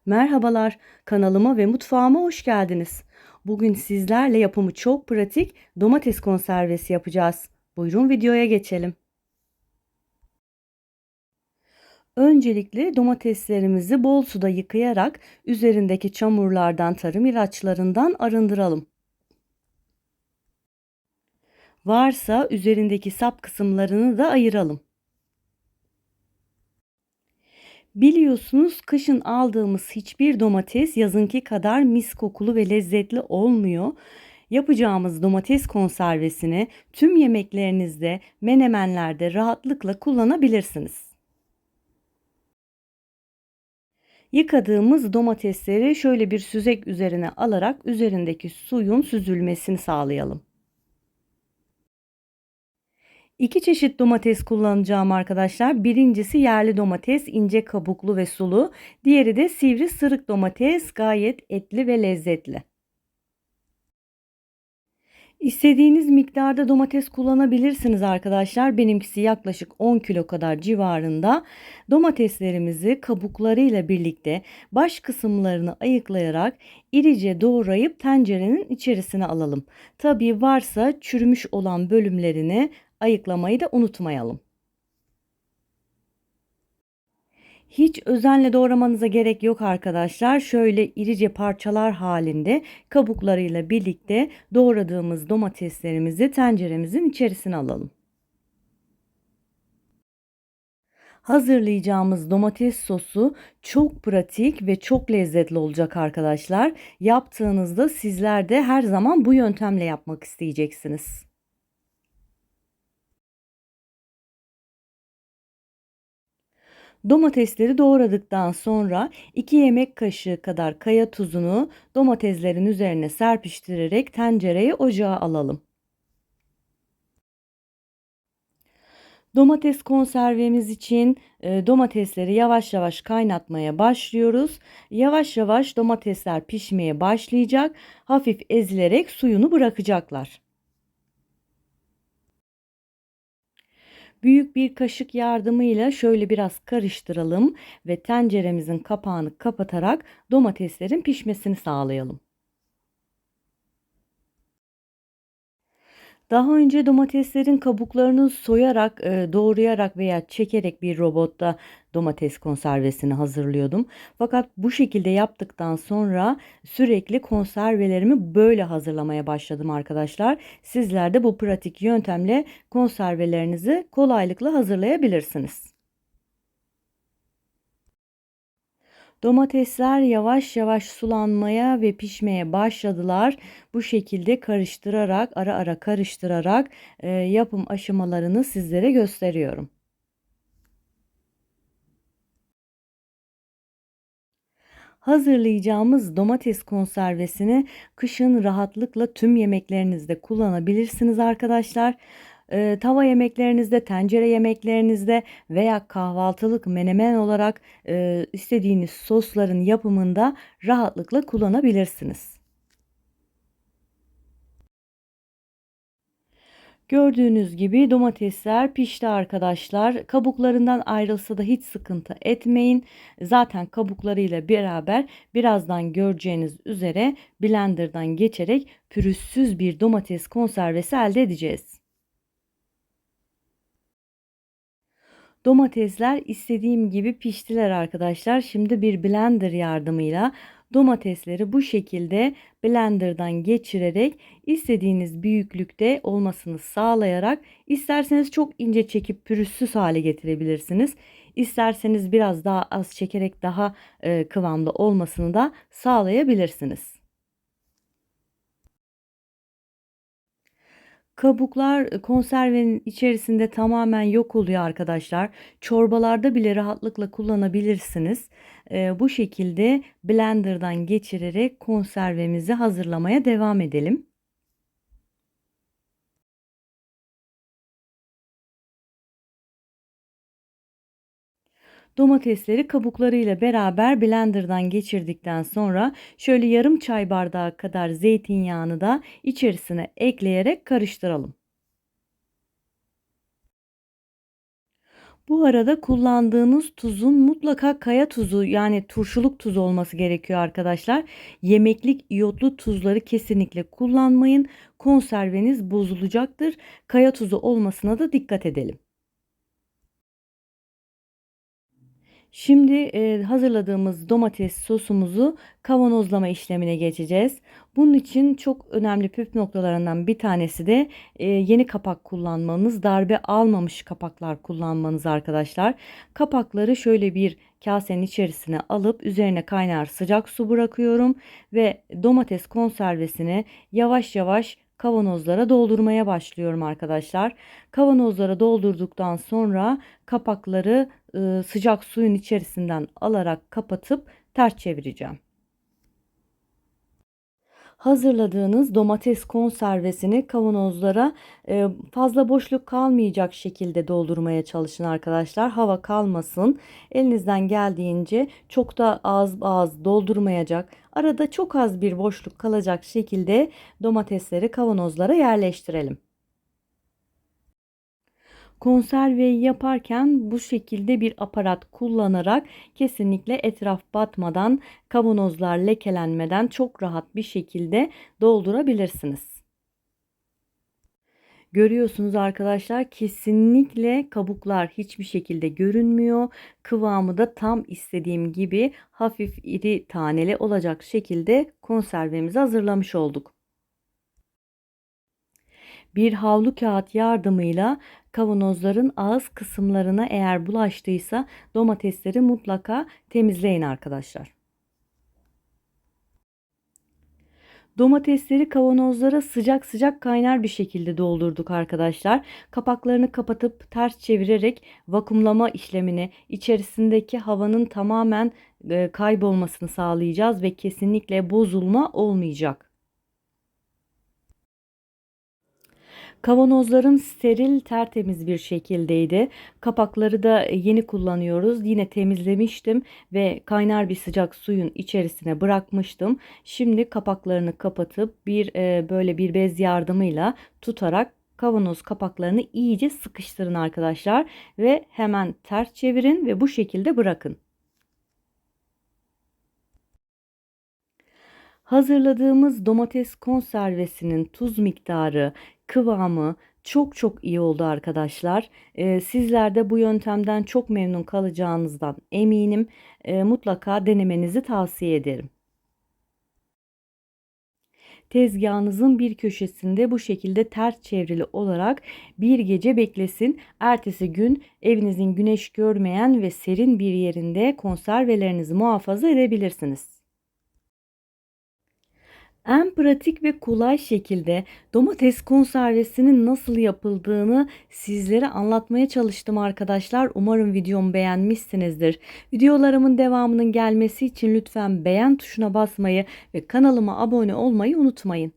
Merhabalar, kanalıma ve mutfağıma hoş geldiniz. Bugün sizlerle yapımı çok pratik domates konservesi yapacağız. Buyurun videoya geçelim. Öncelikle domateslerimizi bol suda yıkayarak üzerindeki çamurlardan, tarım ilaçlarından arındıralım. Varsa üzerindeki sap kısımlarını da ayıralım. Biliyorsunuz kışın aldığımız hiçbir domates yazınki kadar mis kokulu ve lezzetli olmuyor. Yapacağımız domates konservesini tüm yemeklerinizde, menemenlerde rahatlıkla kullanabilirsiniz. Yıkadığımız domatesleri şöyle bir süzek üzerine alarak üzerindeki suyun süzülmesini sağlayalım. İki çeşit domates kullanacağım arkadaşlar. Birincisi yerli domates, ince kabuklu ve sulu. Diğeri de sivri sırık domates, gayet etli ve lezzetli. İstediğiniz miktarda domates kullanabilirsiniz arkadaşlar. Benimkisi yaklaşık 10 kilo kadar civarında. Domateslerimizi kabuklarıyla birlikte baş kısımlarını ayıklayarak irice doğrayıp tencerenin içerisine alalım. Tabii varsa çürümüş olan bölümlerini ayıklamayı da unutmayalım. Hiç özenle doğramanıza gerek yok arkadaşlar. Şöyle irice parçalar halinde kabuklarıyla birlikte doğradığımız domateslerimizi tenceremizin içerisine alalım. Hazırlayacağımız domates sosu çok pratik ve çok lezzetli olacak arkadaşlar. Yaptığınızda sizler de her zaman bu yöntemle yapmak isteyeceksiniz. Domatesleri doğradıktan sonra 2 yemek kaşığı kadar kaya tuzunu domateslerin üzerine serpiştirerek tencereye ocağa alalım. Domates konservemiz için domatesleri yavaş yavaş kaynatmaya başlıyoruz. Yavaş yavaş domatesler pişmeye başlayacak. Hafif ezilerek suyunu bırakacaklar. Büyük bir kaşık yardımıyla şöyle biraz karıştıralım ve tenceremizin kapağını kapatarak domateslerin pişmesini sağlayalım. Daha önce domateslerin kabuklarını soyarak, doğrayarak veya çekerek bir robotta domates konservesini hazırlıyordum. Fakat bu şekilde yaptıktan sonra sürekli konservelerimi böyle hazırlamaya başladım arkadaşlar. Sizler de bu pratik yöntemle konservelerinizi kolaylıkla hazırlayabilirsiniz. Domatesler yavaş yavaş sulanmaya ve pişmeye başladılar. Bu şekilde karıştırarak, ara ara karıştırarak yapım aşamalarını sizlere gösteriyorum. Hazırlayacağımız domates konservesini kışın rahatlıkla tüm yemeklerinizde kullanabilirsiniz arkadaşlar. Tava yemeklerinizde, tencere yemeklerinizde veya kahvaltılık menemen olarak istediğiniz sosların yapımında rahatlıkla kullanabilirsiniz. Gördüğünüz gibi domatesler pişti arkadaşlar. Kabuklarından ayrılsa da hiç sıkıntı etmeyin. Zaten kabuklarıyla beraber birazdan göreceğiniz üzere blenderdan geçerek pürüzsüz bir domates konservesi elde edeceğiz. Domatesler istediğim gibi piştiler arkadaşlar. Şimdi bir blender yardımıyla domatesleri bu şekilde blenderdan geçirerek istediğiniz büyüklükte olmasını sağlayarak isterseniz çok ince çekip pürüzsüz hale getirebilirsiniz. İsterseniz biraz daha az çekerek daha kıvamlı olmasını da sağlayabilirsiniz. Kabuklar konservenin içerisinde tamamen yok oluyor arkadaşlar. Çorbalarda bile rahatlıkla kullanabilirsiniz. Bu şekilde blenderdan geçirerek konservemizi hazırlamaya devam edelim. Domatesleri kabuklarıyla beraber blenderdan geçirdikten sonra şöyle yarım çay bardağı kadar zeytinyağını da içerisine ekleyerek karıştıralım. Bu arada kullandığınız tuzun mutlaka kaya tuzu yani turşuluk tuzu olması gerekiyor arkadaşlar. Yemeklik iyotlu tuzları kesinlikle kullanmayın. Konserveniz bozulacaktır. Kaya tuzu olmasına da dikkat edelim. Şimdi hazırladığımız domates sosumuzu kavanozlama işlemine geçeceğiz. Bunun için çok önemli püf noktalarından bir tanesi de yeni kapak kullanmanız, darbe almamış kapaklar kullanmanız arkadaşlar. Kapakları şöyle bir kasenin içerisine alıp üzerine kaynar sıcak su bırakıyorum ve domates konservesini yavaş yavaş kavanozlara doldurmaya başlıyorum arkadaşlar. Kavanozlara doldurduktan sonra kapakları sıcak suyun içerisinden alarak kapatıp ters çevireceğim. Hazırladığınız domates konservesini kavanozlara fazla boşluk kalmayacak şekilde doldurmaya çalışın arkadaşlar. Hava kalmasın. Elinizden geldiğince çok da az doldurmayacak. Arada çok az bir boşluk kalacak şekilde domatesleri kavanozlara yerleştirelim. Konserveyi yaparken bu şekilde bir aparat kullanarak kesinlikle etraf batmadan, kavanozlar lekelenmeden çok rahat bir şekilde doldurabilirsiniz. Görüyorsunuz arkadaşlar, kesinlikle kabuklar hiçbir şekilde görünmüyor. Kıvamı da tam istediğim gibi hafif iri taneli olacak şekilde konservemizi hazırlamış olduk. Bir havlu kağıt yardımıyla kavanozların ağız kısımlarına eğer bulaştıysa domatesleri mutlaka temizleyin arkadaşlar. Domatesleri kavanozlara sıcak sıcak kaynar bir şekilde doldurduk arkadaşlar. Kapaklarını kapatıp ters çevirerek vakumlama işlemini, içerisindeki havanın tamamen kaybolmasını sağlayacağız ve kesinlikle bozulma olmayacak. Kavanozlarım steril, tertemiz bir şekildeydi. Kapakları da yeni kullanıyoruz. Yine temizlemiştim ve kaynar bir sıcak suyun içerisine bırakmıştım. Şimdi kapaklarını kapatıp böyle bir bez yardımıyla tutarak kavanoz kapaklarını iyice sıkıştırın arkadaşlar ve hemen ters çevirin ve bu şekilde bırakın. Hazırladığımız domates konservesinin tuz miktarı, kıvamı çok iyi oldu arkadaşlar. Sizler de bu yöntemden çok memnun kalacağınızdan eminim. Mutlaka denemenizi tavsiye ederim. Tezgahınızın bir köşesinde bu şekilde ters çevrili olarak bir gece beklesin. Ertesi gün evinizin güneş görmeyen ve serin bir yerinde konservelerinizi muhafaza edebilirsiniz. En pratik ve kolay şekilde domates konservesinin nasıl yapıldığını sizlere anlatmaya çalıştım arkadaşlar. Umarım videomu beğenmişsinizdir. Videolarımın devamının gelmesi için lütfen beğen tuşuna basmayı ve kanalıma abone olmayı unutmayın.